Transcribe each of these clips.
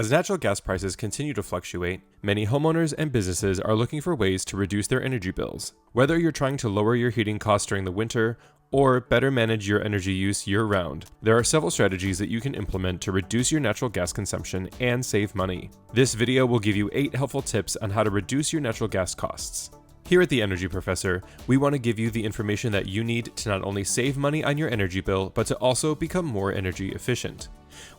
As natural gas prices continue to fluctuate, many homeowners and businesses are looking for ways to reduce their energy bills. Whether you're trying to lower your heating costs during the winter or better manage your energy use year-round, there are several strategies that you can implement to reduce your natural gas consumption and save money. This video will give you 8 helpful tips on how to reduce your natural gas costs. Here at The Energy Professor, we want to give you the information that you need to not only save money on your energy bill, but to also become more energy efficient.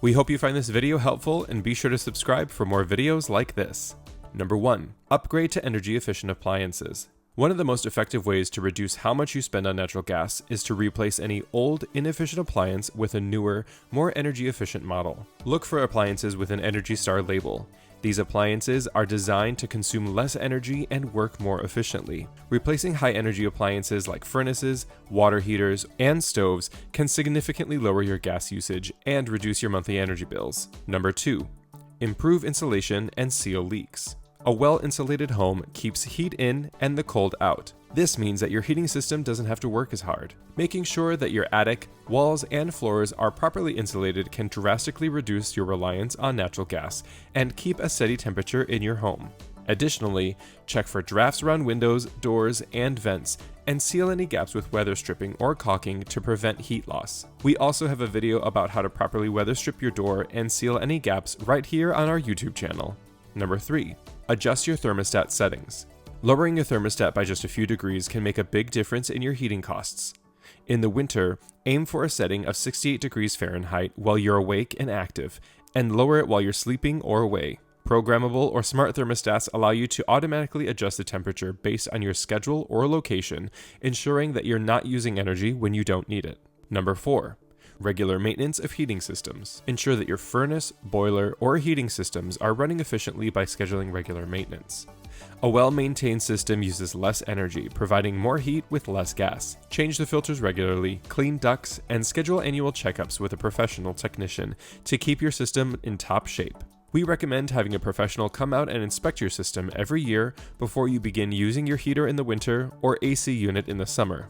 We hope you find this video helpful, and be sure to subscribe for more videos like this. Number 1. Upgrade to energy efficient appliances. One of the most effective ways to reduce how much you spend on natural gas is to replace any old, inefficient appliance with a newer, more energy efficient model. Look for appliances with an ENERGY STAR label. These appliances are designed to consume less energy and work more efficiently. Replacing high-energy appliances like furnaces, water heaters, and stoves can significantly lower your gas usage and reduce your monthly energy bills. Number 2. Improve insulation and seal leaks. A well-insulated home keeps heat in and the cold out. This means that your heating system doesn't have to work as hard. Making sure that your attic, walls, and floors are properly insulated can drastically reduce your reliance on natural gas and keep a steady temperature in your home. Additionally, check for drafts around windows, doors, and vents, and seal any gaps with weather stripping or caulking to prevent heat loss. We also have a video about how to properly weather strip your door and seal any gaps right here on our YouTube channel. Number 3. Adjust your thermostat settings. Lowering your thermostat by just a few degrees can make a big difference in your heating costs. In the winter, aim for a setting of 68 degrees Fahrenheit while you're awake and active, and lower it while you're sleeping or away. Programmable or smart thermostats allow you to automatically adjust the temperature based on your schedule or location, ensuring that you're not using energy when you don't need it. Number 4. Regular maintenance of heating systems. Ensure that your furnace, boiler, or heating systems are running efficiently by scheduling regular maintenance. A well-maintained system uses less energy, providing more heat with less gas. Change the filters regularly, clean ducts, and schedule annual checkups with a professional technician to keep your system in top shape. We recommend having a professional come out and inspect your system every year before you begin using your heater in the winter or AC unit in the summer.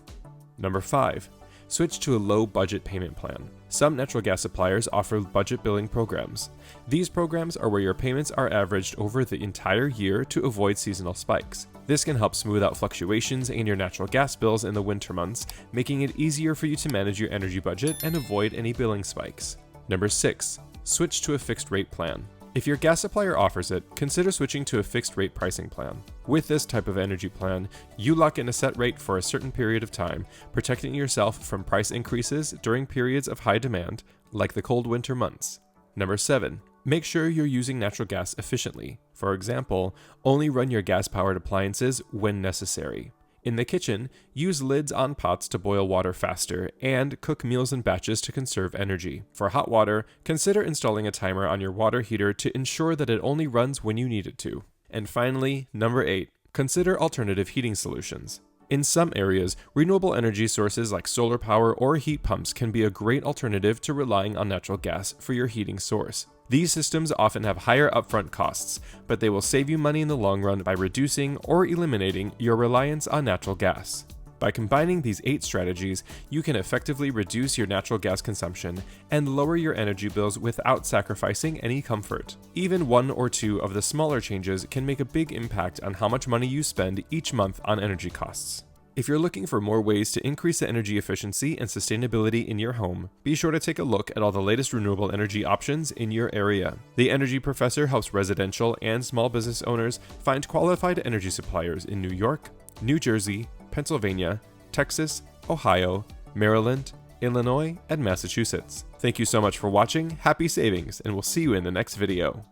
Number 5. Switch to a low-budget payment plan. Some natural gas suppliers offer budget billing programs. These programs are where your payments are averaged over the entire year to avoid seasonal spikes. This can help smooth out fluctuations in your natural gas bills in the winter months, making it easier for you to manage your energy budget and avoid any billing spikes. Number 6. Switch to a fixed rate plan. If your gas supplier offers it, consider switching to a fixed rate pricing plan. With this type of energy plan, you lock in a set rate for a certain period of time, protecting yourself from price increases during periods of high demand, like the cold winter months. Number 7. Make sure you're using natural gas efficiently. For example, only run your gas-powered appliances when necessary. In the kitchen, use lids on pots to boil water faster and cook meals in batches to conserve energy. For hot water, consider installing a timer on your water heater to ensure that it only runs when you need it to. And finally, number 8, consider alternative heating solutions. In some areas, renewable energy sources like solar power or heat pumps can be a great alternative to relying on natural gas for your heating source. These systems often have higher upfront costs, but they will save you money in the long run by reducing or eliminating your reliance on natural gas. By combining these 8 strategies, you can effectively reduce your natural gas consumption and lower your energy bills without sacrificing any comfort. Even 1 or 2 of the smaller changes can make a big impact on how much money you spend each month on energy costs. If you're looking for more ways to increase the energy efficiency and sustainability in your home, be sure to take a look at all the latest renewable energy options in your area. The Energy Professor helps residential and small business owners find qualified energy suppliers in New York, New Jersey, Pennsylvania, Texas, Ohio, Maryland, Illinois, and Massachusetts. Thank you so much for watching, happy savings, and we'll see you in the next video.